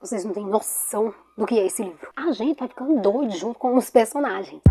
Vocês não têm noção do que é esse livro. A gente vai ficando doido junto com os personagens.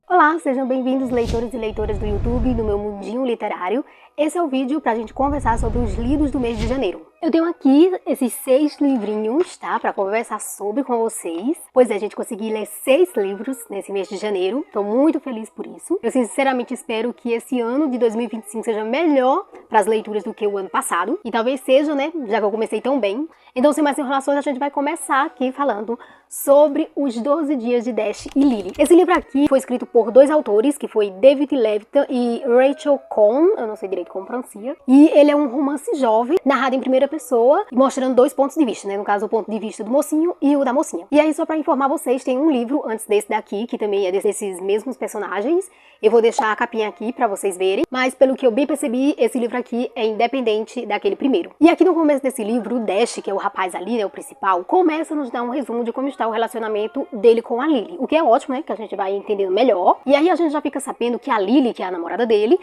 Olá, sejam bem-vindos leitores e leitoras do YouTube, do meu mundinho literário. Esse é o vídeo pra gente conversar sobre os lidos do mês de janeiro. Eu tenho aqui esses 6 livrinhos, tá? Pra conversar sobre com vocês. Pois é, a gente conseguiu ler 6 livros nesse mês de janeiro. Tô muito feliz por isso. Eu sinceramente espero que esse ano de 2025 seja melhor pras leituras do que o ano passado. E talvez seja, né? Já que eu comecei tão bem. Então, sem mais enrolações, a gente vai começar aqui falando sobre os 12 dias de Dash e Lily. Esse livro aqui foi escrito por 2 autores, que foi David Levitan e Rachel Cohn, eu não sei direito como pronuncia. E ele é um romance jovem, narrado em primeira pessoa, mostrando 2 pontos de vista, né? No caso, o ponto de vista do mocinho e o da mocinha. E aí, só pra informar vocês, tem um livro antes desse daqui, que também é desses mesmos personagens. Eu vou deixar a capinha aqui pra vocês verem, mas pelo que eu bem percebi, esse livro aqui é independente daquele primeiro. E aqui no começo desse livro, o Dash, que é o rapaz ali, né, o principal, começa a nos dar um resumo de como está o relacionamento dele com a Lily, o que é ótimo, né, que a gente vai entendendo melhor. E aí a gente já fica sabendo que a Lily, que é a namorada dele,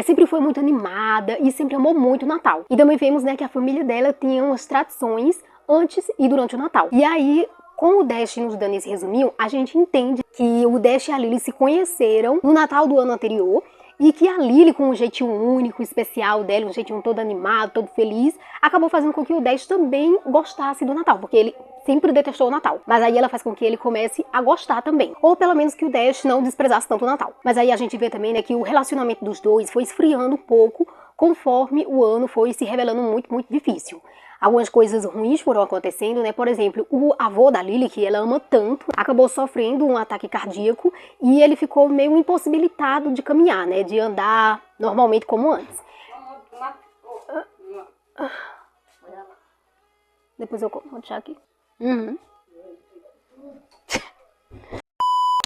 sempre foi muito animada e sempre amou muito o Natal. E também vemos, né, que a família dela tinha umas tradições antes e durante o Natal. E aí, com o Dash nos dando esse resuminho, a gente entende que o Dash e a Lily se conheceram no Natal do ano anterior, e que a Lily, com um jeitinho único, especial dela, um jeitinho todo animado, todo feliz, acabou fazendo com que o Dash também gostasse do Natal, porque ele sempre detestou o Natal. Mas aí ela faz com que ele comece a gostar também. Ou pelo menos que o Dash não desprezasse tanto o Natal. Mas aí a gente vê também, né, que o relacionamento dos dois foi esfriando um pouco conforme o ano foi se revelando muito, muito difícil. Algumas coisas ruins foram acontecendo, né? Por exemplo, o avô da Lily, que ela ama tanto, acabou sofrendo um ataque cardíaco e ele ficou meio impossibilitado de caminhar, né? De andar normalmente como antes. Depois eu vou deixar aqui.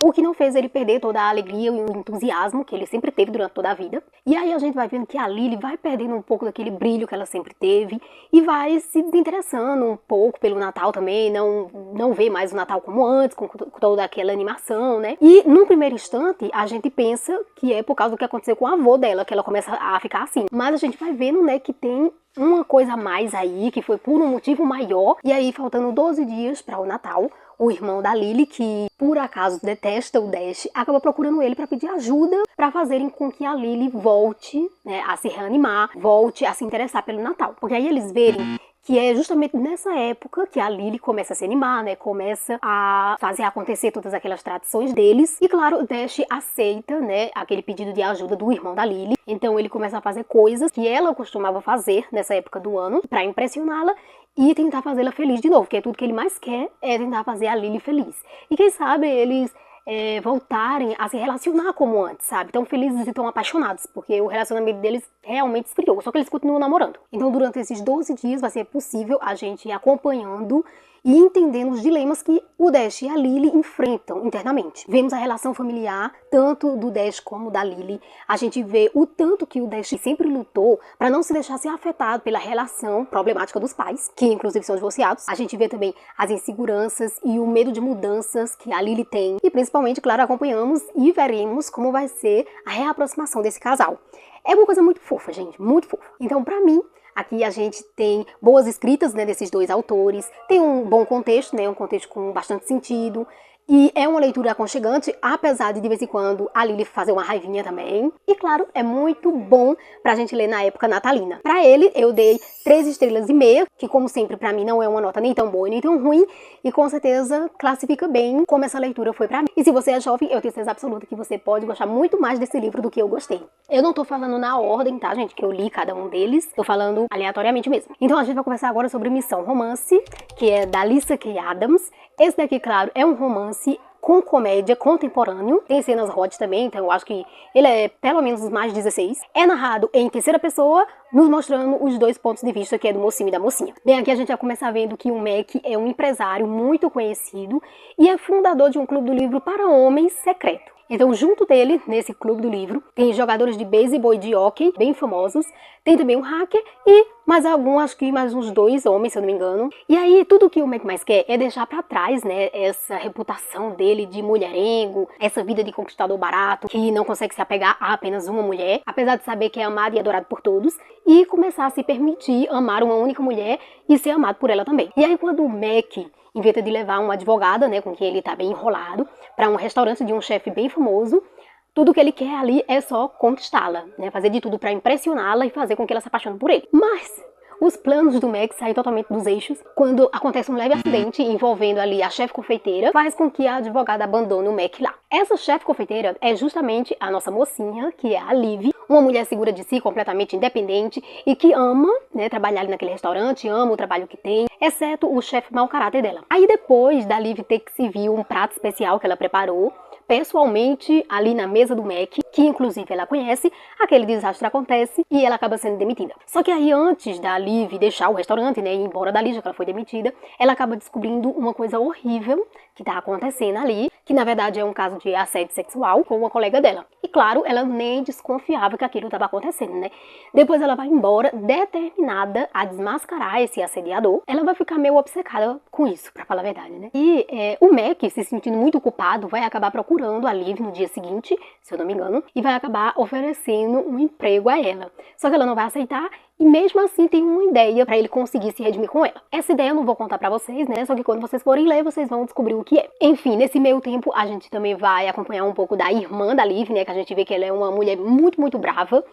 O que não fez ele perder toda a alegria e o entusiasmo que ele sempre teve durante toda a vida. E aí a gente vai vendo que a Lily vai perdendo um pouco daquele brilho que ela sempre teve e vai se desinteressando um pouco pelo Natal também, não vê mais o Natal como antes, com toda aquela animação, né? E num primeiro instante a gente pensa que é por causa do que aconteceu com o avô dela, que ela começa a ficar assim. Mas a gente vai vendo, né, que tem uma coisa a mais aí, que foi por um motivo maior. E aí, faltando 12 dias para o Natal, o irmão da Lily, que por acaso detesta o Dash, acaba procurando ele para pedir ajuda para fazerem com que a Lily volte, né, a se reanimar, volte a se interessar pelo Natal. Porque aí eles verem que é justamente nessa época que a Lily começa a se animar, né? Começa a fazer acontecer todas aquelas tradições deles. E claro, o Dash aceita, né, aquele pedido de ajuda do irmão da Lily. Então ele começa a fazer coisas que ela costumava fazer nessa época do ano para impressioná-la e tentar fazê-la feliz de novo, porque tudo que ele mais quer é tentar fazer a Lily feliz. E quem sabe eles voltarem a se relacionar como antes, sabe? Tão felizes e tão apaixonados, porque o relacionamento deles realmente esfriou, só que eles continuam namorando. Então durante esses 12 dias vai ser possível a gente ir acompanhando e entendendo os dilemas que o Dash e a Lily enfrentam internamente. Vemos a relação familiar, tanto do Dash como da Lily. A gente vê o tanto que o Dash sempre lutou para não se deixar ser afetado pela relação problemática dos pais, que inclusive são divorciados. A gente vê também as inseguranças e o medo de mudanças que a Lily tem. E principalmente, claro, acompanhamos e veremos como vai ser a reaproximação desse casal. É uma coisa muito fofa, gente, muito fofa. Então, pra mim, aqui a gente tem boas escritas, né, desses 2 autores, tem um bom contexto, né, um contexto com bastante sentido, e é uma leitura aconchegante, apesar de vez em quando a Lily fazer uma raivinha também. E claro, é muito bom pra gente ler na época natalina. Pra ele, eu dei 3 estrelas e meia, que como sempre pra mim não é uma nota nem tão boa nem tão ruim, e com certeza classifica bem como essa leitura foi pra mim. E se você é jovem, eu tenho certeza absoluta que você pode gostar muito mais desse livro do que eu gostei. Eu não tô falando na ordem, tá, gente, que eu li cada um deles, tô falando aleatoriamente mesmo. Então a gente vai conversar agora sobre Missão Romance, que é da Lyssa Kay Adams. Esse daqui, claro, é um romance com comédia contemporâneo, tem cenas hot também, então eu acho que ele é pelo menos mais 16. É narrado em terceira pessoa, nos mostrando os 2 pontos de vista, que é do mocinho e da mocinha. Bem, aqui a gente vai começar vendo que o Mac é um empresário muito conhecido e é fundador de um clube do livro para homens secreto. Então, junto dele, nesse clube do livro, tem jogadores de beisebol e de hóquei, bem famosos. Tem também um hacker e mais algum, acho que mais uns 2 homens, se eu não me engano. E aí, tudo que o Mac mais quer é deixar pra trás, né, essa reputação dele de mulherengo, essa vida de conquistador barato, que não consegue se apegar a apenas uma mulher, apesar de saber que é amado e adorado por todos, e começar a se permitir amar uma única mulher e ser amado por ela também. E aí, quando o Mac inventa de levar uma advogada, né, com quem ele tá bem enrolado, para um restaurante de um chefe bem famoso, tudo que ele quer ali é só conquistá-la, né, fazer de tudo para impressioná-la e fazer com que ela se apaixone por ele. Mas os planos do Mac saem totalmente dos eixos quando acontece um leve acidente envolvendo ali a chefe confeiteira, faz com que a advogada abandone o Mac lá. Essa chefe confeiteira é justamente a nossa mocinha, que é a Liv, uma mulher segura de si, completamente independente e que ama, né, trabalhar ali naquele restaurante, ama o trabalho que tem, exceto o chefe mau caráter dela. Aí depois da Liv ter que servir um prato especial que ela preparou, pessoalmente ali na mesa do Mac, que inclusive ela conhece, aquele desastre acontece e ela acaba sendo demitida. Só que aí antes da Liv deixar o restaurante, né, ir embora dali, já que ela foi demitida, ela acaba descobrindo uma coisa horrível que tá acontecendo ali, que na verdade é um caso de assédio sexual com uma colega dela. E claro, ela nem desconfiava que aquilo estava acontecendo, né? Depois ela vai embora, determinada a desmascarar esse assediador. Ela vai ficar meio obcecada com isso, pra falar a verdade, né? E o Mac, se sentindo muito culpado, vai acabar procurando a Liv no dia seguinte, se eu não me engano, e vai acabar oferecendo um emprego a ela. Só que ela não vai aceitar e mesmo assim tem uma ideia pra ele conseguir se redimir com ela. Essa ideia eu não vou contar pra vocês, né? Só que quando vocês forem ler, vocês vão descobrir o que é. Enfim, nesse meio tempo, a gente também vai acompanhar um pouco da irmã da Liv, né? Que a gente vê que ela é uma mulher muito, muito brava,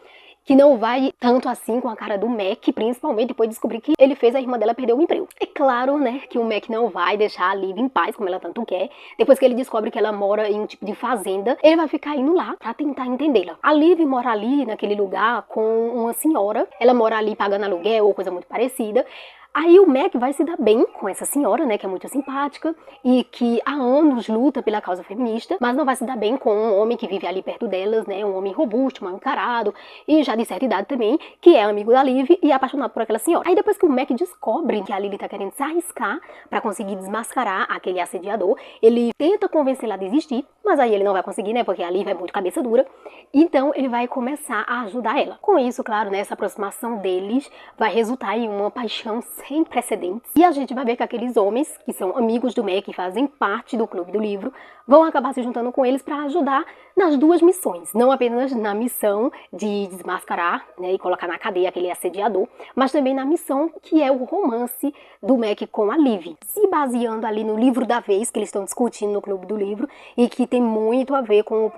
que não vai tanto assim com a cara do Mac, principalmente depois de descobrir que ele fez a irmã dela perder o emprego. É claro, né, que o Mac não vai deixar a Liv em paz, como ela tanto quer. Depois que ele descobre que ela mora em um tipo de fazenda, ele vai ficar indo lá pra tentar entendê-la. A Liv mora ali naquele lugar com uma senhora, ela mora ali pagando aluguel ou coisa muito parecida. Aí o Mac vai se dar bem com essa senhora, né, que é muito simpática e que há anos luta pela causa feminista, mas não vai se dar bem com um homem que vive ali perto delas, né, um homem robusto, mal encarado e já de certa idade também, que é amigo da Liv e é apaixonado por aquela senhora. Aí depois que o Mac descobre que a Lily tá querendo se arriscar pra conseguir desmascarar aquele assediador, ele tenta convencê-la a desistir, mas aí ele não vai conseguir, né, porque a Liv é muito cabeça dura, então ele vai começar a ajudar ela. Com isso, claro, né, essa aproximação deles vai resultar em uma paixão sem precedentes. E a gente vai ver que aqueles homens, que são amigos do Mac e fazem parte do clube do livro, vão acabar se juntando com eles para ajudar nas duas missões. Não apenas na missão de desmascarar, né, e colocar na cadeia aquele assediador, mas também na missão que é o romance do Mac com a Liv. Se baseando ali no livro da vez que eles estão discutindo no clube do livro e que tem muito a ver com a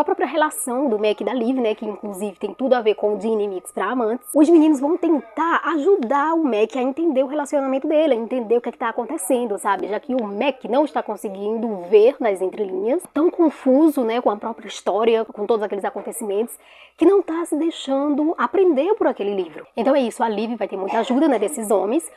própria relação do Mac e da Liv, né, que inclusive tem tudo a ver com de inimigos para amantes. Os meninos vão tentar ajudar o Mac a entender o relacionamento dele, a entender o que está acontecendo, sabe? Já que o Mac não está conseguindo ver nas entrelinhas, tão confuso, né, com a própria história, com todos aqueles acontecimentos, que não está se deixando aprender por aquele livro. Então é isso, a Liv vai ter muita ajuda, né, desses homens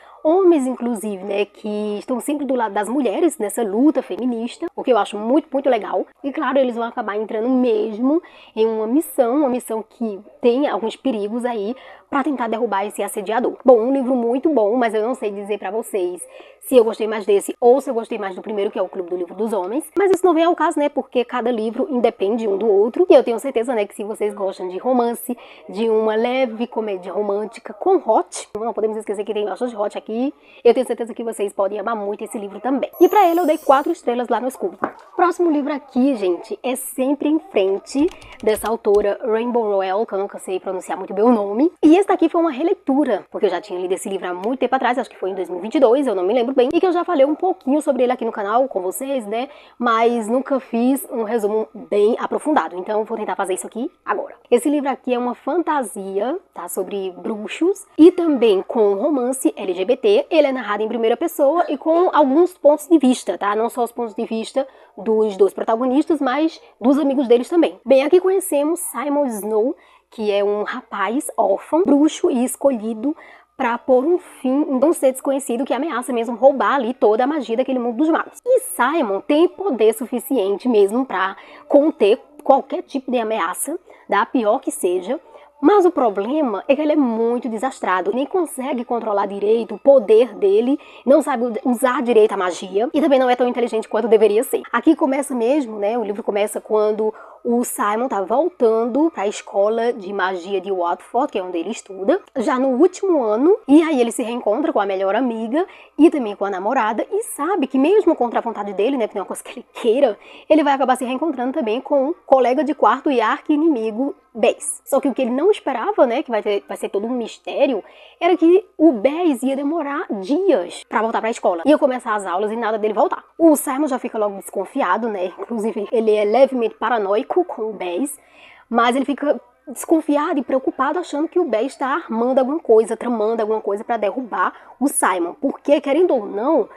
inclusive, né, que estão sempre do lado das mulheres nessa luta feminista, o que eu acho muito, muito legal. E claro, eles vão acabar entrando mesmo em uma missão que tem alguns perigos aí para tentar derrubar esse assediador. Bom, um livro muito bom, mas eu não sei dizer para vocês se eu gostei mais desse ou se eu gostei mais do primeiro, que é o Clube do Livro dos Homens. Mas isso não vem ao caso, né, porque cada livro independe um do outro. E eu tenho certeza, né, que se vocês gostam de romance, de uma leve comédia romântica com hot, não podemos esquecer que tem bastante hot aqui, eu tenho certeza que vocês podem amar muito esse livro também. E pra ele eu dei 4 estrelas lá no Scooby. Próximo livro aqui, gente, é Sempre em Frente, dessa autora Rainbow Rowell, que eu nunca sei pronunciar muito bem o nome. E esse daqui foi uma releitura, porque eu já tinha lido esse livro há muito tempo atrás, acho que foi em 2022, eu não me lembro bem, e que eu já falei um pouquinho sobre ele aqui no canal com vocês, né, mas nunca fiz um resumo bem aprofundado, então eu vou tentar fazer isso aqui agora. Esse livro aqui é uma fantasia, tá, sobre bruxos e também com romance LGBT. Ele é narrado em primeira pessoa e com alguns pontos de vista, tá, não só os pontos de vista dos dois protagonistas, mas dos amigos deles também. Bem, aqui conhecemos Simon Snow, que é um rapaz órfão, bruxo e escolhido para pôr um fim em um ser desconhecido que ameaça mesmo roubar ali toda a magia daquele mundo dos magos. E Simon tem poder suficiente mesmo para conter qualquer tipo de ameaça, da pior que seja, Mas o problema é que ele é muito desastrado, nem consegue controlar direito o poder dele, não sabe usar direito a magia e também não é tão inteligente quanto deveria ser. Aqui começa mesmo, né? O livro começa quando o Simon tá voltando para a escola de magia de Watford, que é onde ele estuda, já no último ano, e aí ele se reencontra com a melhor amiga e também com a namorada e sabe que mesmo contra a vontade dele, né, que não é uma coisa que ele queira, ele vai acabar se reencontrando também com um colega de quarto e arqui-inimigo Baze. Só que o que ele não esperava, né, que vai ser todo um mistério, era que o Baze ia demorar dias pra voltar pra escola. Ia começar as aulas e nada dele voltar. O Simon já fica logo desconfiado, né, inclusive ele é levemente paranoico com o Baze, mas ele fica desconfiado e preocupado achando que o Baze está armando alguma coisa, tramando alguma coisa pra derrubar o Simon. Porque, querendo ou não,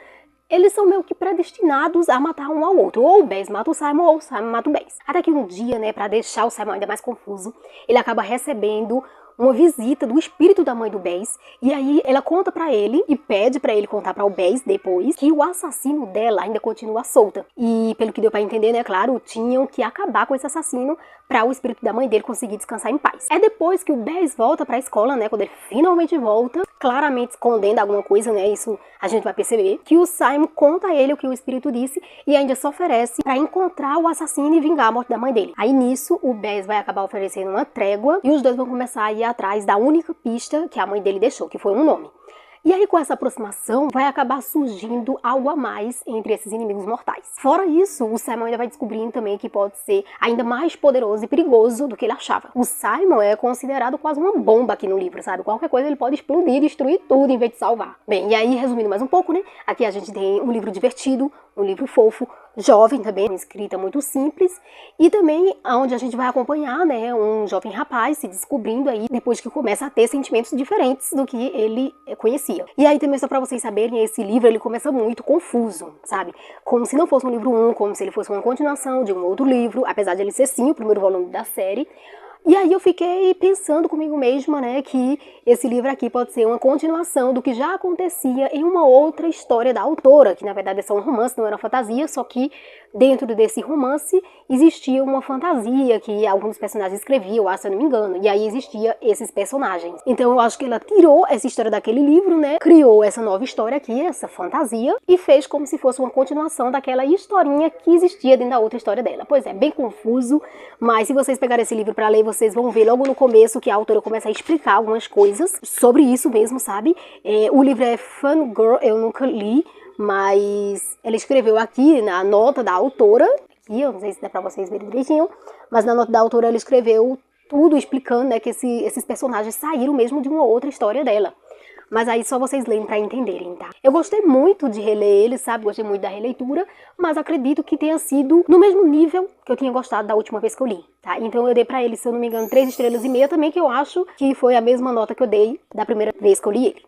eles são meio que predestinados a matar um ao outro. Ou o Baze mata o Simon, ou o Simon mata o Baze. Até que um dia, né, pra deixar o Simon ainda mais confuso, ele acaba recebendo uma visita do espírito da mãe do Baze, e aí ela conta pra ele e pede pra ele contar pra o Baze depois que o assassino dela ainda continua solta. E pelo que deu pra entender, né, claro, tinham que acabar com esse assassino pra o espírito da mãe dele conseguir descansar em paz. É depois que o Baze volta pra escola, né, quando ele finalmente volta, claramente escondendo alguma coisa, né, isso a gente vai perceber, que o Simon conta a ele o que o espírito disse e ainda se oferece pra encontrar o assassino e vingar a morte da mãe dele. Aí nisso, o Baze vai acabar oferecendo uma trégua e os dois vão começar a ir atrás da única pista que a mãe dele deixou, que foi um nome. E aí, com essa aproximação, vai acabar surgindo algo a mais entre esses inimigos mortais. Fora isso, o Simon ainda vai descobrindo também que pode ser ainda mais poderoso e perigoso do que ele achava. O Simon é considerado quase uma bomba aqui no livro, sabe? Qualquer coisa ele pode explodir, destruir tudo em vez de salvar. Bem, e aí, resumindo mais um pouco, né? Aqui a gente tem um livro divertido, um livro fofo, jovem também, uma escrita muito simples, e também onde a gente vai acompanhar, né, um jovem rapaz se descobrindo aí depois que começa a ter sentimentos diferentes do que ele conhecia. E aí também, só pra vocês saberem, esse livro ele começa muito confuso, sabe? Como se não fosse um livro 1, como se ele fosse uma continuação de um outro livro, apesar de ele ser sim o primeiro volume da série. E aí eu fiquei pensando comigo mesma, né, que esse livro aqui pode ser uma continuação do que já acontecia em uma outra história da autora, que na verdade é só um romance, não era fantasia, só que dentro desse romance existia uma fantasia que alguns personagens escreviam, se eu não me engano, e aí existia esses personagens. Então eu acho que ela tirou essa história daquele livro, né, criou essa nova história aqui, essa fantasia, e fez como se fosse uma continuação daquela historinha que existia dentro da outra história dela. Pois é, bem confuso, mas se vocês pegarem esse livro pra ler, vocês vão ver logo no começo que a autora começa a explicar algumas coisas sobre isso mesmo, sabe? O livro é Fangirl, eu nunca li, mas ela escreveu aqui na nota da autora, aqui, eu não sei se dá pra vocês verem direitinho, mas na nota da autora ela escreveu tudo explicando, né, que esses personagens saíram mesmo de uma outra história dela. Mas aí só vocês leem pra entenderem, tá? Eu gostei muito de reler ele, sabe? Gostei muito da releitura, mas acredito que tenha sido no mesmo nível que eu tinha gostado da última vez que eu li, tá? Então eu dei pra ele, se eu não me engano, 3,5 estrelas também, que eu acho que foi a mesma nota que eu dei da primeira vez que eu li ele.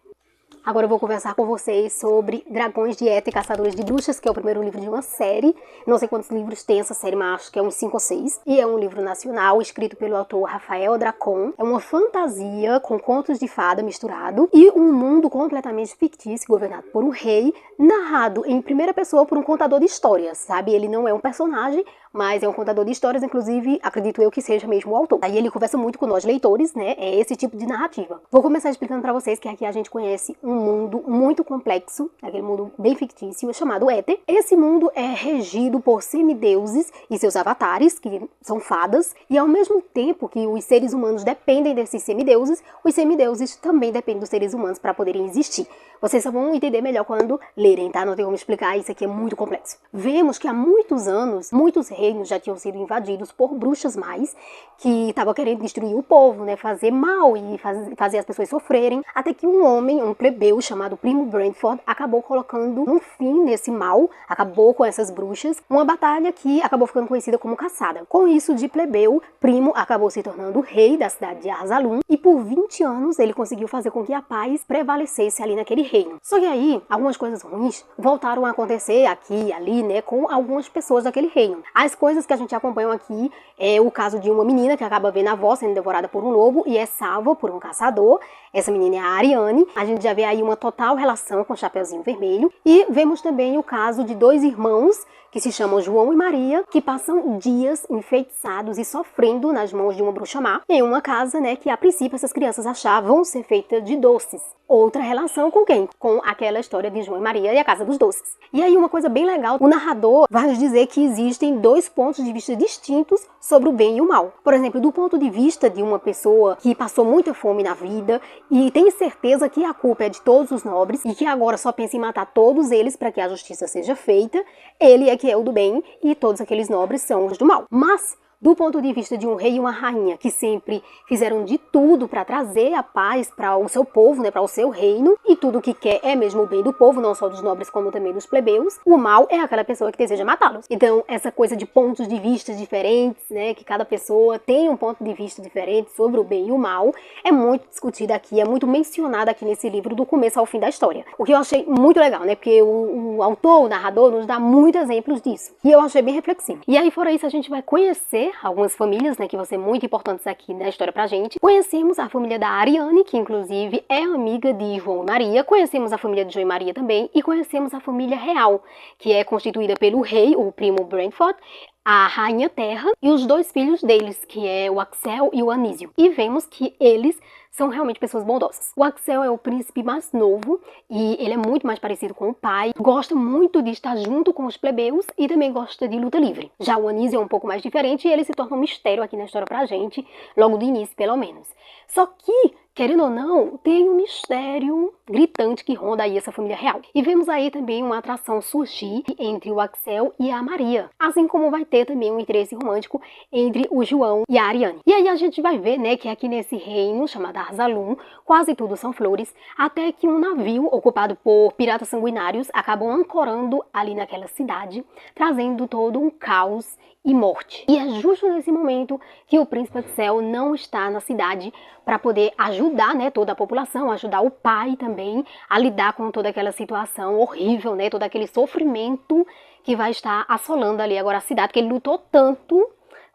Agora eu vou conversar com vocês sobre Dragões de Éter e Caçadores de Bruxas, que é o primeiro livro de uma série. Não sei quantos livros tem essa série, mas acho que é uns 5 ou 6. E é um livro nacional, escrito pelo autor Rafael Dracon. É uma fantasia com contos de fada misturado e um mundo completamente fictício, governado por um rei, narrado em primeira pessoa por um contador de histórias, sabe? Ele não é um personagem, mas é um contador de histórias, inclusive, acredito eu que seja mesmo o autor. Aí ele conversa muito com nós leitores, né? É esse tipo de narrativa. Vou começar explicando pra vocês que aqui a gente conhece um mundo muito complexo, aquele mundo bem fictício, chamado Éter. Esse mundo é regido por semideuses e seus avatares, que são fadas, e ao mesmo tempo que os seres humanos dependem desses semideuses, os semideuses também dependem dos seres humanos para poderem existir. Vocês só vão entender melhor quando lerem, tá? Não tem como explicar, isso aqui é muito complexo. Vemos que há muitos anos, muitos reinos já tinham sido invadidos por bruxas mais, que estavam querendo destruir o povo, né? Fazer mal e fazer as pessoas sofrerem. Até que um homem, um plebeu chamado Primo Brentford, acabou colocando um fim nesse mal, acabou com essas bruxas, uma batalha que acabou ficando conhecida como Caçada. Com isso, de plebeu, Primo acabou se tornando rei da cidade de Arzalum, e por 20 anos ele conseguiu fazer com que a paz prevalecesse ali naquele reino. Só que aí, algumas coisas ruins voltaram a acontecer aqui e ali, né, com algumas pessoas daquele reino. As coisas que a gente acompanha aqui é o caso de uma menina que acaba vendo a avó sendo devorada por um lobo e é salva por um caçador. Essa menina é a Ariane. A gente já vê aí uma total relação com o Chapeuzinho Vermelho. E vemos também o caso de dois irmãos que se chamam João e Maria, que passam dias enfeitiçados e sofrendo nas mãos de uma bruxa má, em uma casa, né, que a princípio essas crianças achavam ser feita de doces. Outra relação com quem? Com aquela história de João e Maria e a Casa dos Doces. E aí uma coisa bem legal, o narrador vai nos dizer que existem dois pontos de vista distintos sobre o bem e o mal. Por exemplo, do ponto de vista de uma pessoa que passou muita fome na vida e tem certeza que a culpa é de todos os nobres e que agora só pensa em matar todos eles para que a justiça seja feita, ele é que é o do bem e todos aqueles nobres são os do mal. Mas do ponto de vista de um rei e uma rainha que sempre fizeram de tudo para trazer a paz para o seu povo, né, para o seu reino, e tudo o que quer é mesmo o bem do povo, não só dos nobres como também dos plebeus, o mal é aquela pessoa que deseja matá-los. Então, essa coisa de pontos de vista diferentes, né, que cada pessoa tem um ponto de vista diferente sobre o bem e o mal, é muito discutida aqui, é muito mencionada aqui nesse livro do começo ao fim da história. O que eu achei muito legal, né, porque o autor, o narrador, nos dá muitos exemplos disso, e eu achei bem reflexivo. E aí, fora isso, a gente vai conhecer algumas famílias, né, que vão ser muito importantes aqui na história pra gente. Conhecemos a família da Ariane, que inclusive é amiga de João e Maria. Conhecemos a família de João e Maria também. E conhecemos a família real, que é constituída pelo rei, o primo Branford, a rainha Terra e os dois filhos deles, que é o Axel e o Anísio. E vemos que eles são realmente pessoas bondosas. O Axel é o príncipe mais novo e ele é muito mais parecido com o pai, gosta muito de estar junto com os plebeus e também gosta de luta livre. Já o Anísio é um pouco mais diferente e ele se torna um mistério aqui na história pra gente, logo do início pelo menos. Só que, querendo ou não, tem um mistério gritante que ronda aí essa família real. E vemos aí também uma atração surgir entre o Axel e a Maria, assim como vai ter também um interesse romântico entre o João e a Ariane. E aí a gente vai ver, né, que aqui nesse reino chamado Arzalum, quase tudo são flores, até que um navio ocupado por piratas sanguinários acabam ancorando ali naquela cidade, trazendo todo um caos e morte. E é justo nesse momento que o príncipe Axel não está na cidade para poder ajudar, né, toda a população, ajudar o pai também a lidar com toda aquela situação horrível, né, todo aquele sofrimento que vai estar assolando ali agora a cidade, que ele lutou tanto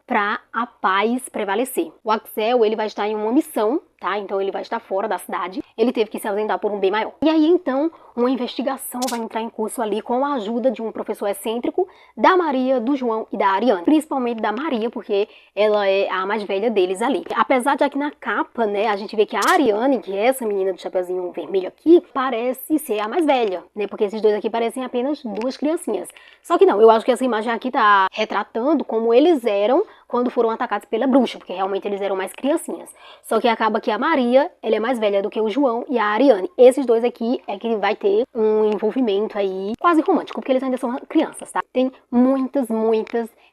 para a paz prevalecer. O Axel, ele vai estar em uma missão, tá? Então ele vai estar fora da cidade. Ele teve que se ausentar por um bem maior. E aí então, uma investigação vai entrar em curso ali com a ajuda de um professor excêntrico, da Maria, do João e da Ariane. Principalmente da Maria, porque ela é a mais velha deles ali. Apesar de aqui na capa, né, a gente vê que a Ariane, que é essa menina do Chapeuzinho Vermelho aqui, parece ser a mais velha, né? Porque esses dois aqui parecem apenas duas criancinhas. Só que não, eu acho que essa imagem aqui tá retratando como eles eram quando foram atacados pela bruxa, porque realmente eles eram mais criancinhas. Só que acaba que a Maria, ela é mais velha do que o João e a Ariane. Esses dois aqui é que vai ter um envolvimento aí quase romântico, porque eles ainda são crianças, tá? Tem muitas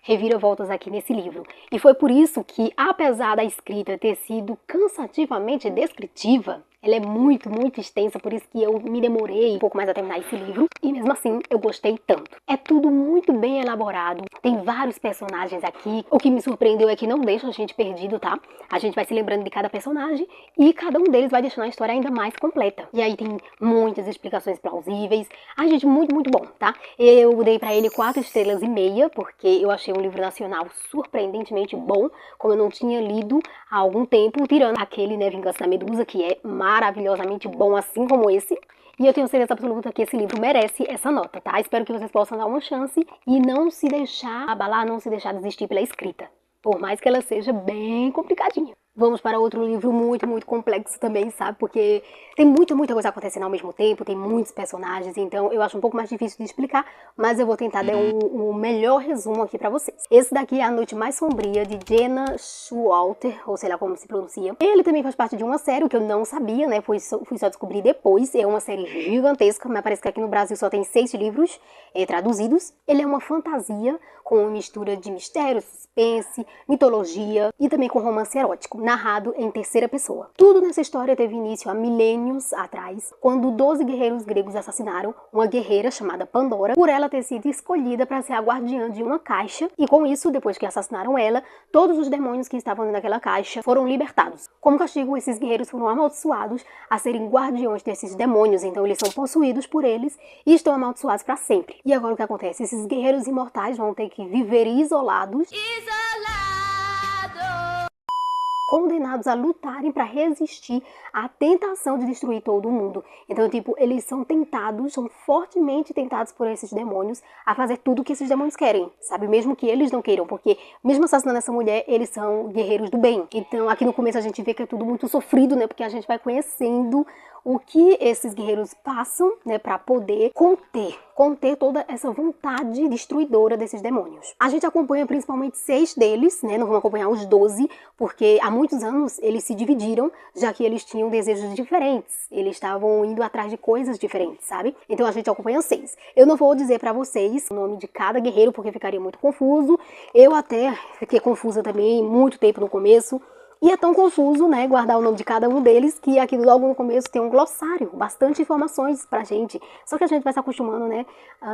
reviravoltas aqui nesse livro. E foi por isso que, apesar da escrita ter sido cansativamente descritiva, ela é muito extensa, por isso que eu me demorei um pouco mais a terminar esse livro. E mesmo assim, eu gostei tanto. É tudo muito bem elaborado. Tem vários personagens aqui. O que me surpreendeu é que não deixa a gente perdido, tá? A gente vai se lembrando de cada personagem e cada um deles vai deixando a história ainda mais completa. E aí tem muitas explicações plausíveis. A gente, muito bom, tá? Eu dei pra ele 4,5 estrelas, porque eu achei um livro nacional surpreendentemente bom, como eu não tinha lido há algum tempo, tirando aquele, né, Vingança da Medusa, que é maravilhosamente bom, assim como esse. E eu tenho certeza absoluta que esse livro merece essa nota, tá? Espero que vocês possam dar uma chance e não se deixar abalar, não se deixar desistir pela escrita, por mais que ela seja bem complicadinha. Vamos para outro livro muito complexo também, sabe? Porque tem muita coisa acontecendo ao mesmo tempo, tem muitos personagens, então eu acho um pouco mais difícil de explicar, mas eu vou tentar dar um melhor resumo aqui pra vocês. Esse daqui é A Noite Mais Sombria, de Jenna Showalter, ou sei lá como se pronuncia. Ele também faz parte de uma série, que eu não sabia, né? Fui só descobrir depois. É uma série gigantesca, mas parece que aqui no Brasil só tem 6 livros traduzidos. Ele é uma fantasia com uma mistura de mistério, suspense, mitologia e também com romance erótico. narrado em terceira pessoa. Tudo nessa história teve início há milênios atrás, quando 12 guerreiros gregos assassinaram uma guerreira chamada Pandora, por ela ter sido escolhida para ser a guardiã de uma caixa, e com isso, depois que assassinaram ela, todos os demônios que estavam dentro daquela caixa foram libertados. Como castigo, esses guerreiros foram amaldiçoados a serem guardiões desses demônios, então eles são possuídos por eles e estão amaldiçoados para sempre. E agora o que acontece? Esses guerreiros imortais vão ter que viver isolados, condenados a lutarem para resistir à tentação de destruir todo o mundo. Então, tipo, eles são tentados, são fortemente tentados por esses demônios a fazer tudo o que esses demônios querem, sabe? Mesmo que eles não queiram, porque mesmo assassinando essa mulher, eles são guerreiros do bem. Então, aqui no começo a gente vê que é tudo muito sofrido, né? Porque a gente vai conhecendo o que esses guerreiros passam, né, para poder conter toda essa vontade destruidora desses demônios. A gente acompanha principalmente 6 deles, né, não vamos acompanhar os 12, porque há muitos anos eles se dividiram, já que eles tinham desejos diferentes, eles estavam indo atrás de coisas diferentes, sabe? Então a gente acompanha 6. Eu não vou dizer para vocês o nome de cada guerreiro, porque ficaria muito confuso. Eu até fiquei confusa também muito tempo no começo. E é tão confuso, né, guardar o nome de cada um deles, que aqui logo no começo tem um glossário, bastante informações pra gente. Só que a gente vai se acostumando, né,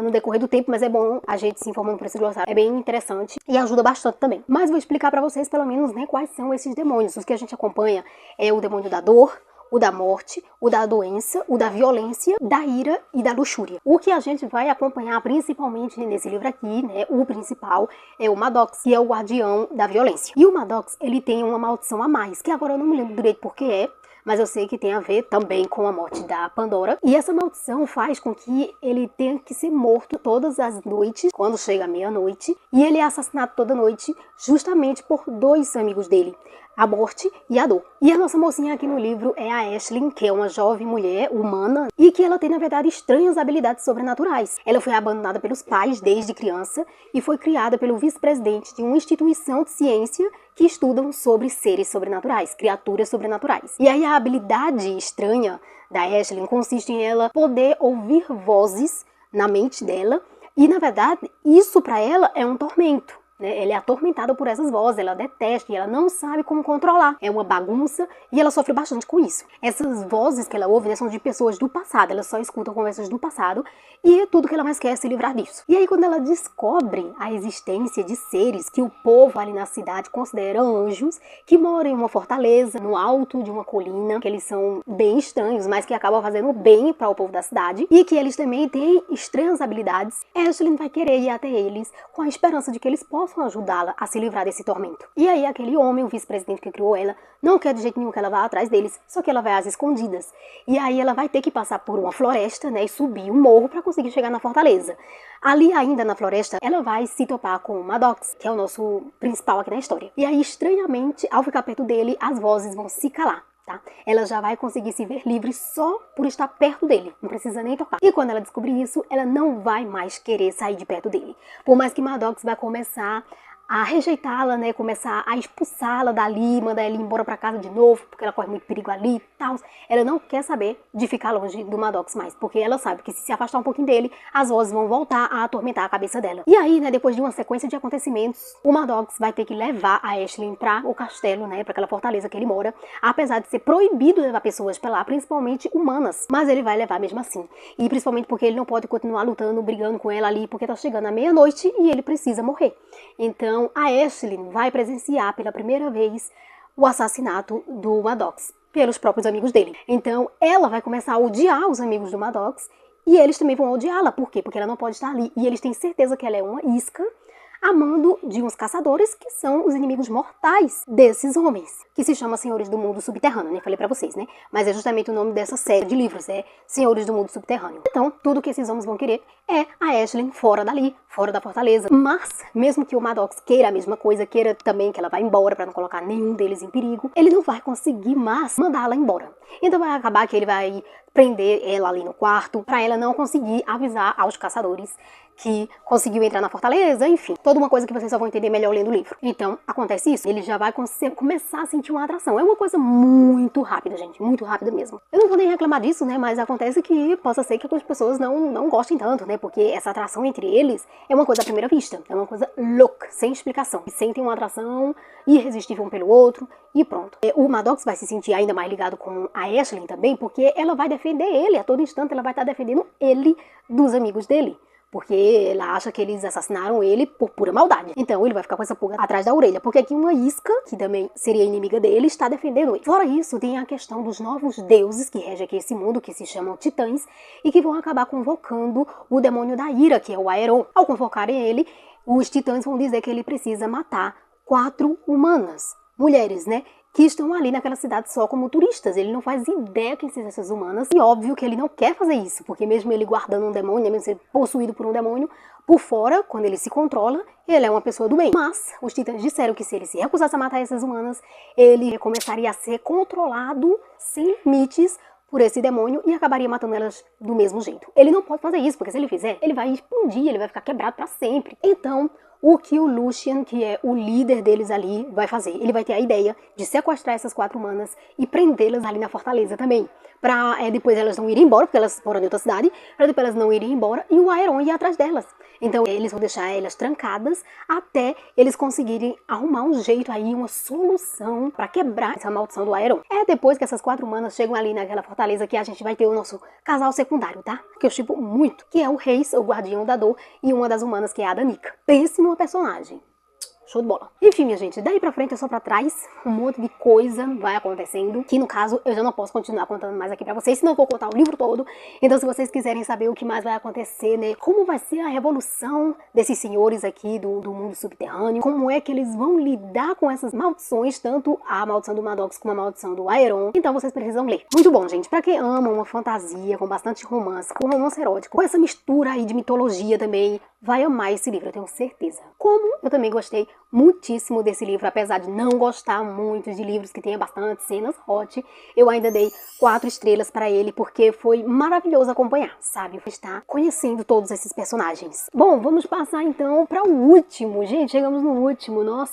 no decorrer do tempo, mas é bom a gente se informando por esse glossário. É bem interessante e ajuda bastante também. Mas vou explicar pra vocês, pelo menos, né, quais são esses demônios. Os que a gente acompanha é o demônio da dor, o da morte, o da doença, o da violência, da ira e da luxúria. O que a gente vai acompanhar principalmente nesse livro aqui, né, o principal é o Maddox, que é o guardião da violência. E o Maddox, ele tem uma maldição a mais, que agora eu não me lembro direito por que é, mas eu sei que tem a ver também com a morte da Pandora. E essa maldição faz com que ele tenha que ser morto todas as noites, quando chega a meia-noite, e ele é assassinado toda noite justamente por 2 amigos dele, a morte e a dor. E a nossa mocinha aqui no livro é a Aisling, que é uma jovem mulher humana e que ela tem, na verdade, estranhas habilidades sobrenaturais. Ela foi abandonada pelos pais desde criança e foi criada pelo vice-presidente de uma instituição de ciência que estudam sobre seres sobrenaturais, criaturas sobrenaturais. E aí a habilidade estranha da Aisling consiste em ela poder ouvir vozes na mente dela e, na verdade, isso para ela é um tormento. Ela é atormentada por essas vozes, ela detesta e ela não sabe como controlar. É uma bagunça e ela sofre bastante com isso. Essas vozes que ela ouve, né, são de pessoas do passado, ela só escuta conversas do passado e tudo que ela mais quer é se livrar disso. E aí quando ela descobre a existência de seres que o povo ali na cidade considera anjos, que moram em uma fortaleza, no alto de uma colina, que eles são bem estranhos, mas que acabam fazendo bem para o povo da cidade e que eles também têm estranhas habilidades, Aisling vai querer ir até eles com a esperança de que eles possam ajudá-la a se livrar desse tormento. E aí aquele homem, o vice-presidente que criou ela, não quer de jeito nenhum que ela vá atrás deles, só que ela vai às escondidas. E aí ela vai ter que passar por uma floresta, né, e subir um morro para conseguir chegar na fortaleza. Ali ainda na floresta, ela vai se topar com o Maddox, que é o nosso principal aqui na história. E aí, estranhamente, ao ficar perto dele, as vozes vão se calar. Tá? Ela já vai conseguir se ver livre só por estar perto dele, não precisa nem tocar. E quando ela descobrir isso, ela não vai mais querer sair de perto dele. Por mais que Maddox vai começar a rejeitá-la, né, começar a expulsá-la dali, mandar ela ir embora para casa de novo, porque ela corre muito perigo ali e tal. Ela não quer saber de ficar longe do Maddox mais, porque ela sabe que se afastar um pouquinho dele, as vozes vão voltar a atormentar a cabeça dela. E aí, né, depois de uma sequência de acontecimentos, o Maddox vai ter que levar a Aisling para o castelo, né, para aquela fortaleza que ele mora, apesar de ser proibido levar pessoas para lá, principalmente humanas, mas ele vai levar mesmo assim. E principalmente porque ele não pode continuar lutando, brigando com ela ali, porque tá chegando a meia-noite e ele precisa morrer. Então, a Aisling vai presenciar pela primeira vez o assassinato do Maddox pelos próprios amigos dele. Então, ela vai começar a odiar os amigos do Maddox e eles também vão odiá-la. Por quê? Porque ela não pode estar ali. E eles têm certeza que ela é uma isca a mando de uns caçadores que são os inimigos mortais desses homens, que se chama Senhores do Mundo Subterrâneo, né? Falei pra vocês, né? Mas é justamente o nome dessa série de livros, é Senhores do Mundo Subterrâneo. Então, tudo que esses homens vão querer é a Aisling fora dali, fora da fortaleza. Mas, mesmo que o Maddox queira a mesma coisa, queira também que ela vá embora pra não colocar nenhum deles em perigo, ele não vai conseguir mais mandá-la embora. Então vai acabar que ele vai prender ela ali no quarto, pra ela não conseguir avisar aos caçadores que conseguiu entrar na fortaleza, enfim. toda uma coisa que vocês só vão entender melhor lendo o livro. Então, acontece isso, ele já vai começar a sentir uma atração. É uma coisa muito rápida, gente, muito rápida mesmo. Eu não vou nem reclamar disso, né, mas acontece que possa ser que algumas pessoas não gostem tanto, né, porque essa atração entre eles é uma coisa à primeira vista, é uma coisa louca, sem explicação. Eles sentem uma atração irresistível um pelo outro e pronto. O Maddox vai se sentir ainda mais ligado com a Aisling também, porque ela vai defender ele, a todo instante ela vai estar defendendo ele dos amigos dele. Porque ela acha que eles assassinaram ele por pura maldade. Então ele vai ficar com essa pulga atrás da orelha. Porque aqui uma isca, que também seria inimiga dele, está defendendo ele. Fora isso, tem a questão dos novos deuses que regem aqui esse mundo, que se chamam titãs, e que vão acabar convocando o demônio da ira, que é o Aeron. Ao convocarem ele, os titãs vão dizer que ele precisa matar 4 humanas. Mulheres, né? Que estão ali naquela cidade só como turistas. Ele não faz ideia quem são essas humanas. E óbvio que ele não quer fazer isso, porque mesmo ele guardando um demônio, mesmo sendo possuído por um demônio, por fora, quando ele se controla, ele é uma pessoa do bem. Mas os titãs disseram que se ele se recusasse a matar essas humanas, ele começaria a ser controlado sem limites por esse demônio e acabaria matando elas do mesmo jeito. Ele não pode fazer isso, porque se ele fizer, ele vai explodir, ele vai ficar quebrado para sempre. Então, o que o Lucien, que é o líder deles ali, vai fazer? Ele vai ter a ideia de sequestrar essas 4 humanas e prendê-las ali na fortaleza também. Pra depois elas não irem embora, porque elas moram em outra cidade, pra depois elas não irem embora e o Aeron ir atrás delas. Então eles vão deixar elas trancadas até eles conseguirem arrumar um jeito aí, uma solução pra quebrar essa maldição do Aeron. É depois que essas 4 humanas chegam ali naquela fortaleza que a gente vai ter o nosso casal secundário, tá? Que eu shippo muito, que é o Reis, o guardião da dor, e uma das humanas que é a Danica. Pense numa personagem. Show de bola. Enfim, minha gente, daí pra frente é só pra trás, um monte de coisa vai acontecendo, que no caso eu já não posso continuar contando mais aqui pra vocês, senão eu vou contar o livro todo. Então se vocês quiserem saber o que mais vai acontecer, né, como vai ser a revolução desses senhores aqui do mundo subterrâneo, como é que eles vão lidar com essas maldições, tanto a maldição do Maddox como a maldição do Aeron, então vocês precisam ler. Muito bom, gente, pra quem ama uma fantasia com bastante romance, com romance erótico, com essa mistura aí de mitologia também, vai amar esse livro, eu tenho certeza. Como eu também gostei muitíssimo desse livro, apesar de não gostar muito de livros que tenham bastante cenas hot, eu ainda dei 4 estrelas para ele, porque foi maravilhoso acompanhar, sabe? Estar conhecendo todos esses personagens. Bom, vamos passar então para o último. Gente, chegamos no último, nossa,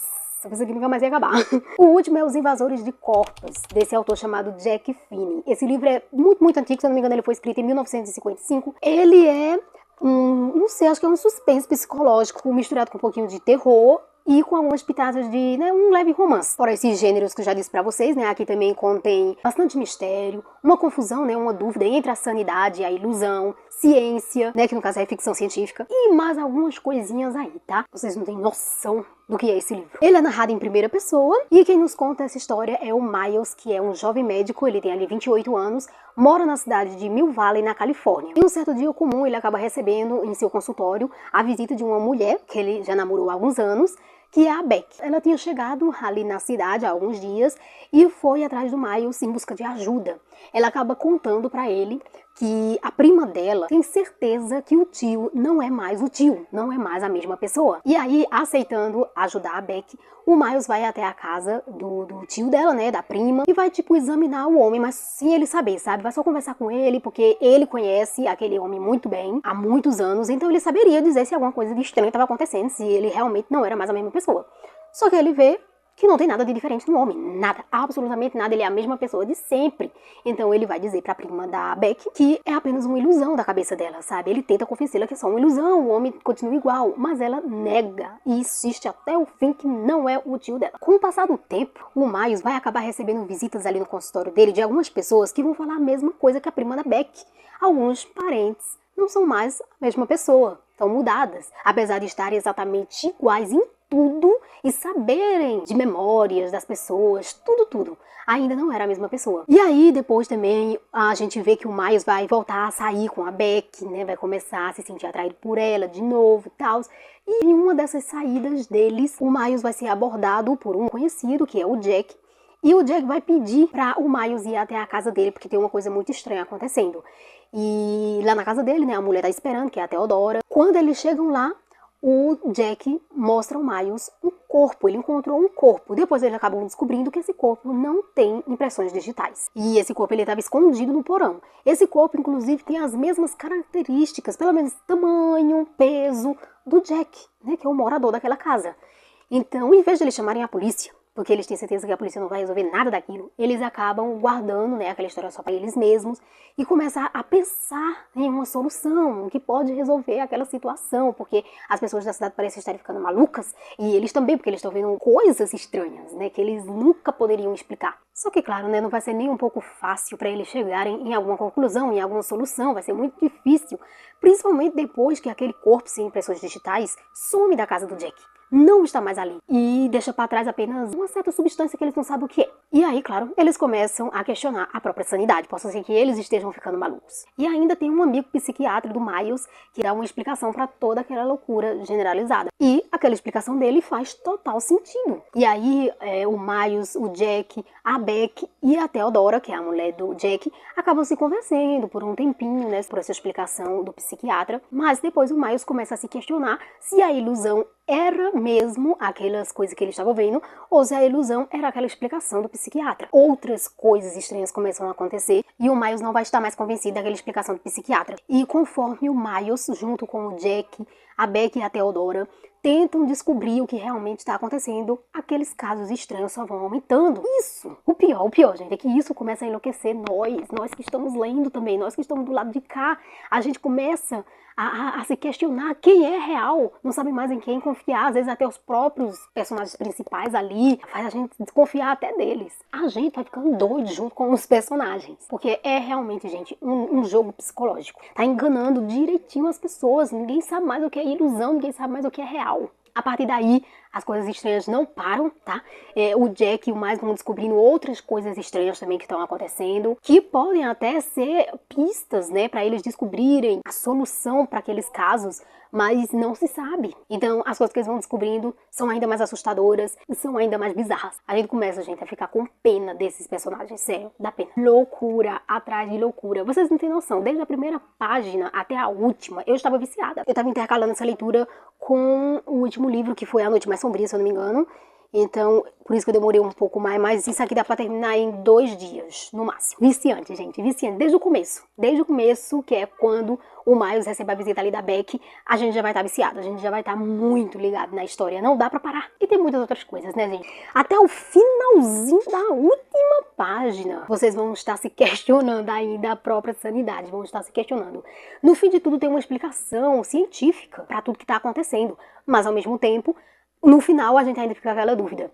isso aqui nunca mais ia acabar. O último é Os Invasores de Corpos, desse autor chamado Jack Finney. Esse livro é muito antigo, se eu não me engano ele foi escrito em 1955. Ele é não sei, acho que é um suspense psicológico misturado com um pouquinho de terror e com algumas pitadas de, né, um leve romance. Fora esses gêneros que eu já disse pra vocês, né, aqui também contém bastante mistério, uma confusão, né, uma dúvida entre a sanidade e a ilusão, ciência, né, que no caso é ficção científica, e mais algumas coisinhas aí, tá? Vocês não têm noção do que é esse livro. Ele é narrado em primeira pessoa e quem nos conta essa história é o Miles, que é um jovem médico, ele tem ali 28 anos, mora na cidade de Mill Valley, na Califórnia. Em um certo dia comum, ele acaba recebendo em seu consultório a visita de uma mulher, que ele já namorou há alguns anos, que é a Beck. Ela tinha chegado ali na cidade há alguns dias e foi atrás do Miles em busca de ajuda. Ela acaba contando pra ele que a prima dela tem certeza que o tio não é mais o tio, não é mais a mesma pessoa. E aí, aceitando ajudar a Beck, o Miles vai até a casa do tio dela, né, da prima, e vai, tipo, examinar o homem, mas sem ele saber, sabe? Vai só conversar com ele, porque ele conhece aquele homem muito bem, há muitos anos, então ele saberia dizer se alguma coisa de estranho estava acontecendo, se ele realmente não era mais a mesma pessoa. Só que ele vê que não tem nada de diferente no homem, nada, absolutamente nada, ele é a mesma pessoa de sempre. Então ele vai dizer pra prima da Beck que é apenas uma ilusão da cabeça dela, sabe? Ele tenta convencê-la que é só uma ilusão, o homem continua igual, mas ela nega e insiste até o fim que não é o tio dela. Com o passar do tempo, o Miles vai acabar recebendo visitas ali no consultório dele de algumas pessoas que vão falar a mesma coisa que a prima da Beck. Alguns parentes não são mais a mesma pessoa, estão mudadas, apesar de estarem exatamente iguais em tudo e saberem de memórias das pessoas, tudo. Ainda não era a mesma pessoa. E aí, depois também, a gente vê que o Miles vai voltar a sair com a Beck, né? Vai começar a se sentir atraído por ela de novo e tal. E em uma dessas saídas deles, o Miles vai ser abordado por um conhecido, que é o Jack. E o Jack vai pedir para o Miles ir até a casa dele, porque tem uma coisa muito estranha acontecendo. E lá na casa dele, né, a mulher tá esperando, que é a Theodora. Quando eles chegam lá, o Jack mostra ao Miles um corpo, ele encontrou um corpo. Depois eles acabam descobrindo que esse corpo não tem impressões digitais. E esse corpo ele estava escondido no porão. Esse corpo, inclusive, tem as mesmas características, pelo menos tamanho, peso, do Jack, né, que é o morador daquela casa. Então, em vez de eles chamarem a polícia, porque eles têm certeza que a polícia não vai resolver nada daquilo, eles acabam guardando, né, aquela história só para eles mesmos e começam a pensar em uma solução que pode resolver aquela situação, porque as pessoas da cidade parecem estar ficando malucas e eles também, porque eles estão vendo coisas estranhas, né, que eles nunca poderiam explicar. Só que, claro, né, não vai ser nem um pouco fácil para eles chegarem em alguma conclusão, em alguma solução, vai ser muito difícil, principalmente depois que aquele corpo sem impressões digitais some da casa do Jack. Não está mais ali e deixa para trás apenas uma certa substância que eles não sabem o que é. E aí, claro, eles começam a questionar a própria sanidade. Possa ser que eles estejam ficando malucos. E ainda tem um amigo psiquiatra do Miles que dá uma explicação para toda aquela loucura generalizada. E aquela explicação dele faz total sentido. E aí, o Miles, o Jack, a Beck e a Theodora, que é a mulher do Jack, acabam se convencendo por um tempinho, né, por essa explicação do psiquiatra. Mas depois o Miles começa a se questionar se a ilusão era mesmo aquelas coisas que ele estava vendo, ou se a ilusão era aquela explicação do psiquiatra. Outras coisas estranhas começam a acontecer e o Miles não vai estar mais convencido daquela explicação do psiquiatra. E conforme o Miles, junto com o Jack, a Beck e a Theodora, tentam descobrir o que realmente está acontecendo, aqueles casos estranhos só vão aumentando. Isso! O pior, gente, é que isso começa a enlouquecer nós que estamos lendo também, nós que estamos do lado de cá. A gente começa a se questionar quem é real, não sabe mais em quem confiar, às vezes até os próprios personagens principais ali, faz a gente desconfiar até deles. A gente vai ficando doido junto com os personagens, porque é realmente, gente, um jogo psicológico. Tá enganando direitinho as pessoas, ninguém sabe mais o que é ilusão, ninguém sabe mais o que é real. A partir daí, as coisas estranhas não param, tá? O Jack e o Miles vão descobrindo outras coisas estranhas também que estão acontecendo, que podem até ser pistas, né, para eles descobrirem a solução para aqueles casos, mas não se sabe. Então, as coisas que eles vão descobrindo são ainda mais assustadoras e são ainda mais bizarras. A gente começa, gente, a ficar com pena desses personagens, sério, dá pena. Loucura atrás de loucura. Vocês não têm noção, desde a primeira página até a última, eu estava viciada. Eu estava intercalando essa leitura com o último livro, que foi A Noite Mais Sombria, se eu não me engano. Então, por isso que eu demorei um pouco mais, mas isso aqui dá pra terminar em 2 dias, no máximo. Viciante, gente, viciante, desde o começo. Desde o começo, que é quando o Miles recebe a visita ali da Beck, a gente já vai estar viciado, a gente já vai estar muito ligado na história, não dá pra parar. E tem muitas outras coisas, né, gente? Até o finalzinho da última página, vocês vão estar se questionando aí da própria sanidade, vão estar se questionando. No fim de tudo, tem uma explicação científica pra tudo que tá acontecendo, mas ao mesmo tempo, no final, a gente ainda fica com aquela dúvida.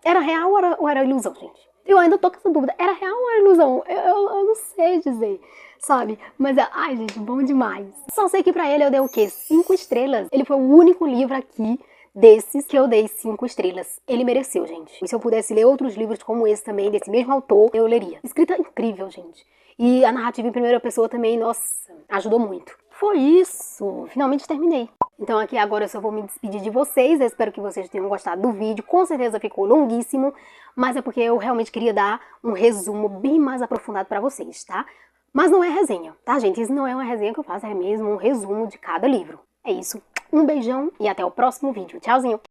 Era real ou era ilusão, gente? Eu ainda tô com essa dúvida. Era real ou era ilusão? Eu não sei dizer, sabe? Mas, ai, gente, bom demais. Só sei que pra ele eu dei o quê? 5 estrelas. Ele foi o único livro aqui desses que eu dei 5 estrelas. Ele mereceu, gente. E se eu pudesse ler outros livros como esse também, desse mesmo autor, eu leria. Escrita incrível, gente. E a narrativa em primeira pessoa também, nossa, ajudou muito. Foi isso. Finalmente terminei. Então aqui agora eu só vou me despedir de vocês, eu espero que vocês tenham gostado do vídeo, com certeza ficou longuíssimo, mas é porque eu realmente queria dar um resumo bem mais aprofundado pra vocês, tá? Mas não é resenha, tá, gente? Isso não é uma resenha que eu faço, é mesmo um resumo de cada livro. É isso, um beijão e até o próximo vídeo. Tchauzinho!